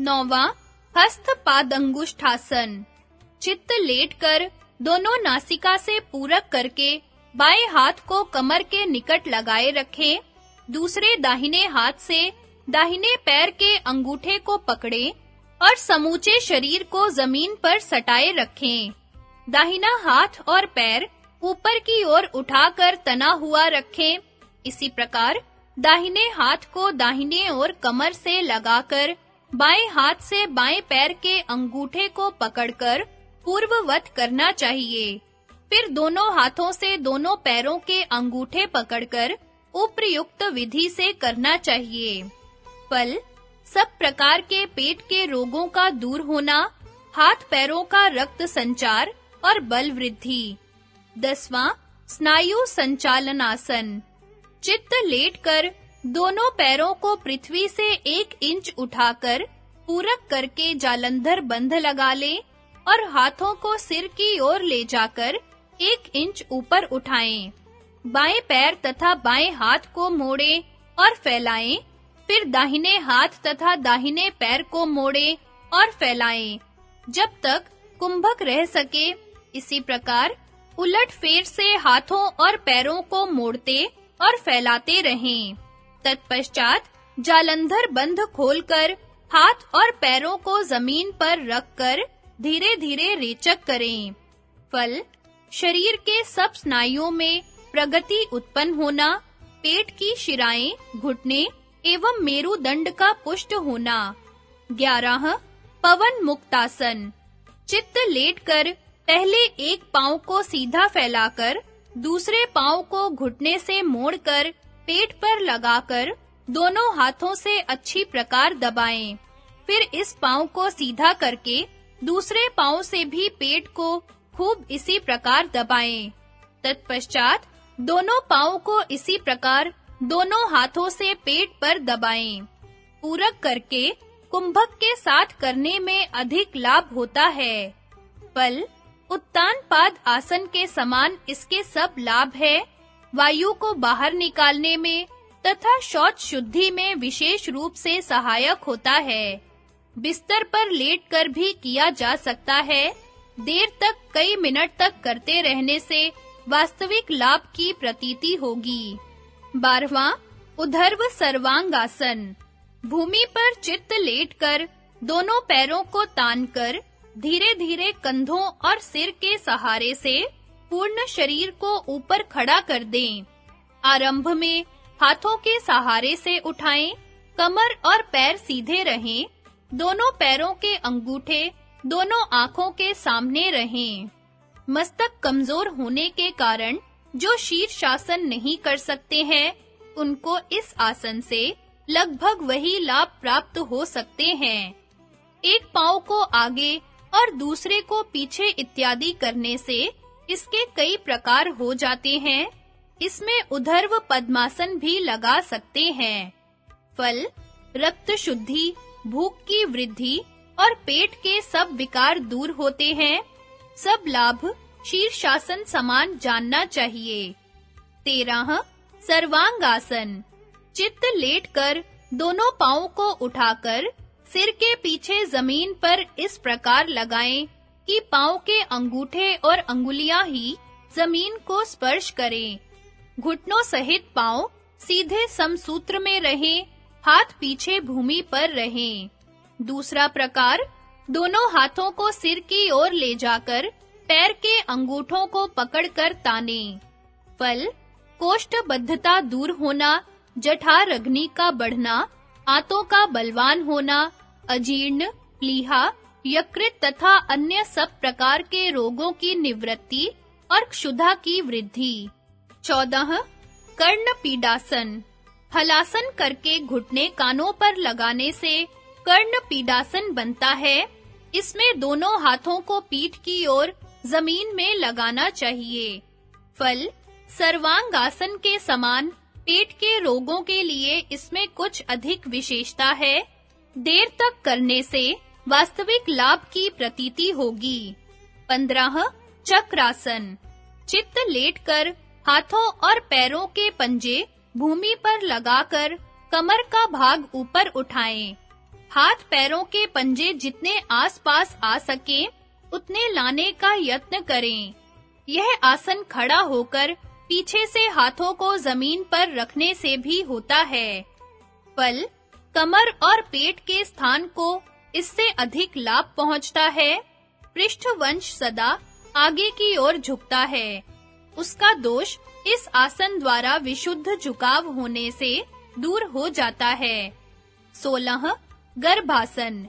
9वां हस्त पादंगुष्ठासन। चित्त लेटकर दोनों नासिका से पूरक करके बाएं हाथ को कमर के निकट लगाए रखें। दूसरे दाहिने हाथ से दाहिने पैर के अंगूठे को पकड़ें और समूचे शरीर को जमीन पर सटाए रखें। दाहिना हाथ और पैर ऊपर की ओर उठाकर तना हुआ रखें। इसी प्रकार दाहिने हाथ को दाहिने ओर कमर से लगाकर बाएं हाथ से बाएं पैर के अंगूठे को पकड़कर पूर्ववत करना चाहिए। फिर दोनों हाथों से दोनों पैरों के अंगूठे पकड़कर उपर्युक्त विधि से करना चाहिए। फल सब प्रकार के पेट के रोगों का दूर होना, हाथ पैरों का रक्त संचार और बल वृद्धि। 10वां स्नायु संचालनासन। चित्त लेटकर दोनों पैरों को पृथ्वी से 1 इंच उठाकर पूरक करके जालंधर बंध लगा लें और हाथों को सिर की ओर ले जाकर 1 इंच ऊपर उठाएं। बाएं पैर तथा बाएं हाथ को मोड़ें और फैलाएं। फिर दाहिने हाथ तथा दाहिने पैर को मोड़ें और फैलाएं जब तक कुंभक रह सके। इसी प्रकार उलट-फेर से हाथों और पैरों को मोड़ते और फैलाते रहें। तत्पश्चात जालंधर बंध खोलकर हाथ और पैरों को जमीन पर रखकर धीरे-धीरे रेचक करें। फल शरीर के सब स्नायुओं में प्रगति उत्पन्न होना, पेट की शिराएं, घुटने एवं मेरुदंड का पुष्ट होना। 11 पवन मुक्तासन। चित्त लेटकर पहले एक पांव को सीधा फैलाकर दूसरे पांव को घुटने से मोड़कर पेट पर लगाकर दोनों हाथों से अच्छी प्रकार दबाएं। फिर इस पांव को सीधा करके दूसरे पांव से भी पेट को खूब इसी प्रकार दबाएं। तत्पश्चात दोनों पांव को इसी प्रकार दोनों हाथों से पेट पर दबाएं। पूरक करके कुंभक के साथ करने में अधिक लाभ होता है। फल उत्तान पाद आसन के समान इसके सब लाभ है। वायु को बाहर निकालने में तथा शौच शुद्धि में विशेष रूप से सहायक होता है। बिस्तर पर लेटकर भी किया जा सकता है। देर तक कई मिनट तक करते रहने से वास्तविक लाभ की प्रतीति होगी। 12वां उधर्व सर्वांगासन। भूमि पर चित्त लेटकर दोनों पैरों को तानकर धीरे-धीरे कंधों और सिर के सहारे से पूर्ण शरीर को ऊपर खड़ा कर दें। आरंभ में हाथों के सहारे से उठाएं, कमर और पैर सीधे रहें, दोनों पैरों के अंगूठे दोनों आंखों के सामने रहें। मस्तक कमजोर होने के कारण जो शीर्षासन नहीं कर सकते हैं, उनको इस आसन से लगभग वही लाभ प्राप्त हो सकते हैं। एक पांव को आगे और दूसरे को पीछे इत्यादि करने से इसके कई प्रकार हो जाते हैं। इसमें उधर्व पद्मासन भी लगा सकते हैं। फल रक्त शुद्धि, भूख की वृद्धि और पेट के सब विकार दूर होते हैं। सब लाभ शीर्षासन समान जानना चाहिए। 13 सर्वांगासन। चित्त लेटकर दोनों पांवों को उठाकर सिर के पीछे जमीन पर इस प्रकार लगाएं कि पांव के अंगूठे और अंगुलियां ही जमीन को स्पर्श करें। घुटनों सहित पांव सीधे समसूत्र में रहें, हाथ पीछे भूमि पर रहें। दूसरा प्रकार, दोनों हाथों को सिर की ओर ले जाकर पैर के अंगूठों को पकड़कर तानें। फल कोष्ठबद्धता दूर होना, जठर अग्नि का बढ़ना, आंतों का बलवान होना, अजीर्ण, प्लीहा, यकृत तथा अन्य सब प्रकार के रोगों की निवृत्ति और क्षुधा की वृद्धि। 14 कर्ण पीडासन। हलासन करके घुटने कानों पर लगाने से कर्ण पीडासन बनता है। इसमें दोनों हाथों को पीठ की ओर जमीन में लगाना चाहिए। फल सर्वांगासन के समान पेट के रोगों के लिए इसमें कुछ अधिक विशेषता है। देर तक करने से वास्तविक लाभ की प्रतीति होगी। 15 चक्रासन। चित्त लेटकर हाथों और पैरों के पंजे भूमि पर लगाकर कमर का भाग ऊपर उठाएं। हाथ पैरों के पंजे जितने आसपास आ सके उतने लाने का यत्न करें। यह आसन खड़ा होकर पीछे से हाथों को जमीन पर रखने से भी होता है। फल, कमर और पेट के स्थान को इससे अधिक लाभ पहुंचता है। पृष्ठवंश सदा आगे की ओर झुकता है। उसका दोष इस आसन द्वारा विशुद्ध झुकाव होने से दूर हो जाता है। 16 गर्भासन।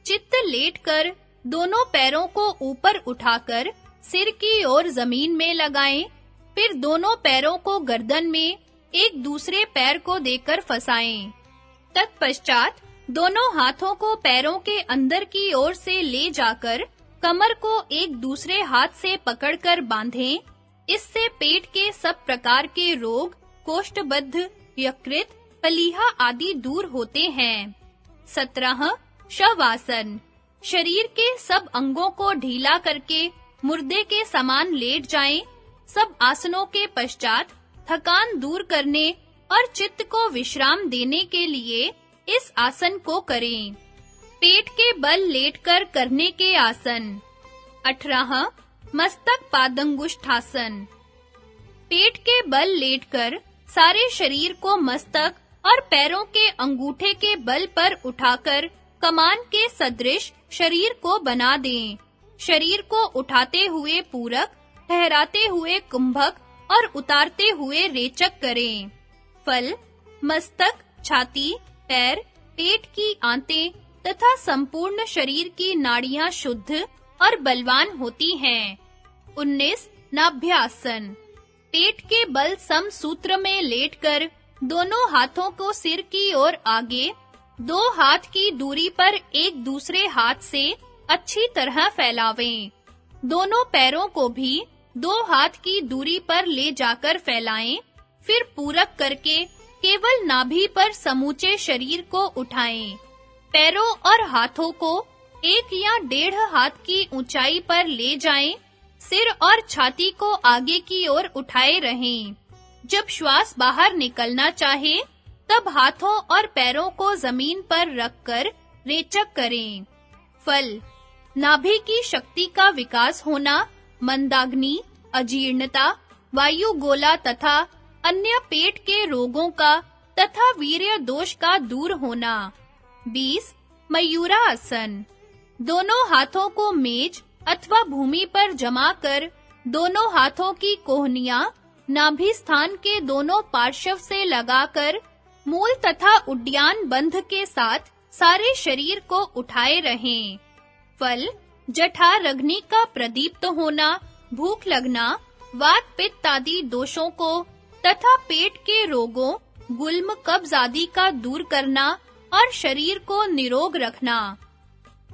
चित्त लेटकर दोनों पैरों को ऊपर उठाकर सिर की ओर जमीन में लगाएं, फिर दोनों पैरों को गर्दन में एक दूसरे पैर को देकर फंसाएं। तत्पश्चात दोनों हाथों को पैरों के अंदर की ओर से ले जाकर कमर को एक दूसरे हाथ से पकड़कर बांधें। इससे पेट के सब प्रकार के रोग, कोष्ठबद्ध, यकृत, पलीहा आदि दूर होते हैं। 17 शवासन। शरीर के सब अंगों को ढीला करके मुर्दे के समान लेट जाएं। सब आसनों के पश्चात थकान दूर करने और चित्त को विश्राम देने के लिए इस आसन को करें। पेट के बल लेटकर करने के आसन। 18 मस्तक पादंगुष्ठासन। पेट के बल लेटकर सारे शरीर को मस्तक और पैरों के अंगूठे के बल पर उठाकर कमान के सदृश शरीर को बना दें। शरीर को उठाते हुए पूरक, ठहराते हुए कुंभक और उतारते हुए रेचक करें। फल, मस्तक, छाती, पैर, पेट की आंतें तथा संपूर्ण शरीर की नाड़ियां शुद्ध और बलवान होती हैं। 19 नाभ्यासन। पेट के बल सम सूत्र में लेटकर दोनों हाथों को सिर की ओर आगे 2 हाथ की दूरी पर एक दूसरे हाथ से अच्छी तरह फैलावें। दोनों पैरों को भी 2 हाथ की दूरी पर ले जाकर फैलाएं, फिर पूरक करके केवल नाभि पर समूचे शरीर को उठाएं। पैरों और हाथों को 1 या 1.5 हाथ की ऊंचाई पर ले जाएं। सिर और छाती को आगे की ओर उठाए रहें। जब श्वास बाहर निकलना चाहे, तब हाथों और पैरों को जमीन पर रखकर रेचक करें। फल, नाभि की शक्ति का विकास होना, मंदाग्नि, अजीर्णता, वायुगोला तथा अन्य पेट के रोगों का तथा वीर्य दोष का दूर होना। 20 मयूरासन। दोनों हाथों को मेज अथवा भूमि पर जमा कर दोनों हाथों की कोहनियां नाभि स्थान के दोनों पार्श्व से लगाकर मूल तथा उड्यान बंध के साथ सारे शरीर को उठाए रहें। फल, जठराग्नि का प्रदीप्त होना, भूख लगना, वात पित्त आदि दोषों को तथा पेट के रोगों, गुल्म, कब्ज आदि का दूर करना और शरीर को निरोग रखना।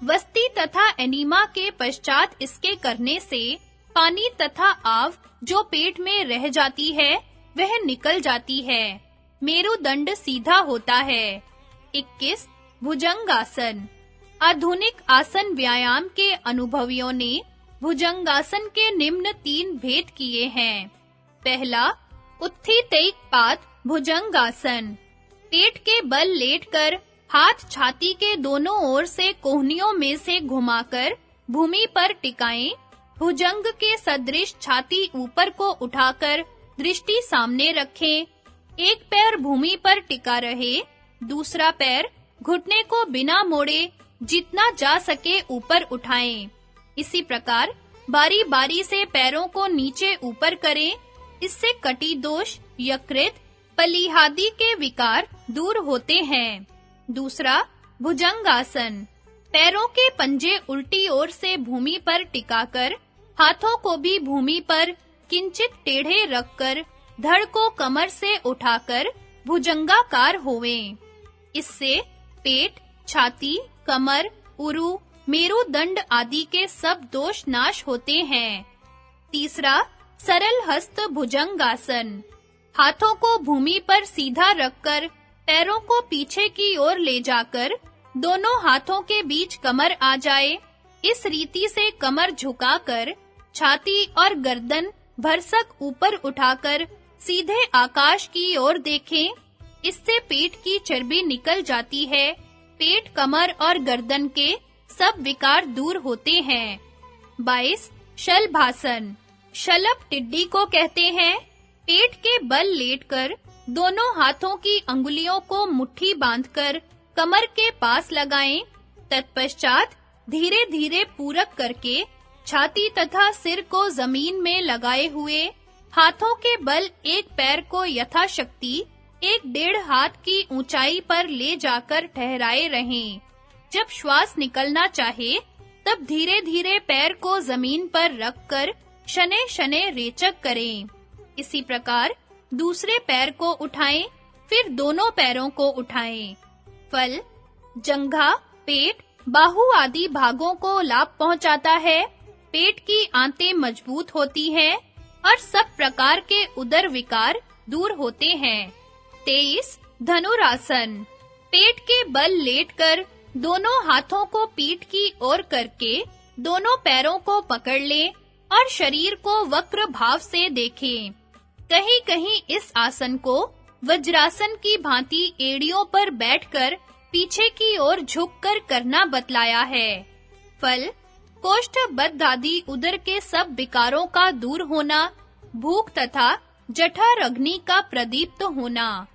वस्ती तथा एनीमा के पश्चात इसके करने से पानी तथा आव जो पेट में रह जाती है, वह निकल जाती है। मेरुदंड सीधा होता है। 21 भुजंगासन। आधुनिक आसन व्यायाम के अनुभवियों ने भुजंगासन के निम्न 3 भेद किए हैं। पहला, उत्थितैक पाद भुजंगासन। पेट के बल लेटकर हाथ छाती के दोनों ओर से कोहनियों में से घुमाकर भूमि पर टिकाएं। भुजंग के सदृश छाती ऊपर को उठाकर दृष्टि सामने रखें। एक पैर भूमि पर टिका रहे, दूसरा पैर घुटने को बिना मोड़े जितना जा सके ऊपर उठाएं। इसी प्रकार बारी-बारी से पैरों को नीचे ऊपर करें। इससे कटी दोष, यकृत, पलीहादि के विकार दूर होते हैं। दूसरा, भुजंगासन। पैरों के पंजे उल्टी ओर से भूमि पर टिकाकर हाथों को भी भूमि पर किंचित टेढ़े रखकर धड़ को कमर से उठाकर भुजंगाकार होवें। इससे पेट, छाती, कमर, उरु, मेरुदंड आदि के सब दोष नाश होते हैं। तीसरा, सरल हस्त भुजंगासन। हाथों को भूमि पर सीधा रखकर पैरों को पीछे की ओर ले जाकर दोनों हाथों के बीच कमर आ जाए। इस रीति से कमर झुकाकर छाती और गर्दन भरसक ऊपर उठाकर सीधे आकाश की ओर देखें। इससे पेट की चर्बी निकल जाती है पेट, कमर और गर्दन के सब विकार दूर होते हैं। 22 शलभासन। शलभ टिड्डी को कहते हैं। पेट के बल लेटकर दोनों हाथों की अंगुलियों को मुट्ठी बांधकर कमर के पास लगाएं। तत्पश्चात धीरे-धीरे पूरक करके छाती तथा सिर को जमीन में लगाए हुए हाथों के बल एक पैर को यथाशक्ति 1.5 हाथ की ऊंचाई पर ले जाकर ठहराए रहें। जब श्वास निकलना चाहे तब धीरे-धीरे पैर को जमीन पर रखकर शनै-शनै रेचक करें। इसी प्रकार दूसरे पैर को उठाएं, फिर दोनों पैरों को उठाएं। फल जंघा, पेट, बाहु आदि भागों को लाभ पहुंचाता है। पेट की आंतें मजबूत होती हैं और सब प्रकार के उदर विकार दूर होते हैं। 23 धनुरासन। पेट के बल लेटकर दोनों हाथों को पीठ की ओर करके दोनों पैरों को पकड़ लें और शरीर को वक्र भाव से देखें। कहीं-कहीं इस आसन को वज्रासन की भांति एड़ियों पर बैठकर पीछे की ओर झुककर करना बतलाया है। फल कोष्ठ, बद्ध आदि उदर के सब विकारों का दूर होना, भूख तथा जठर अग्नि का प्रदीप्त होना।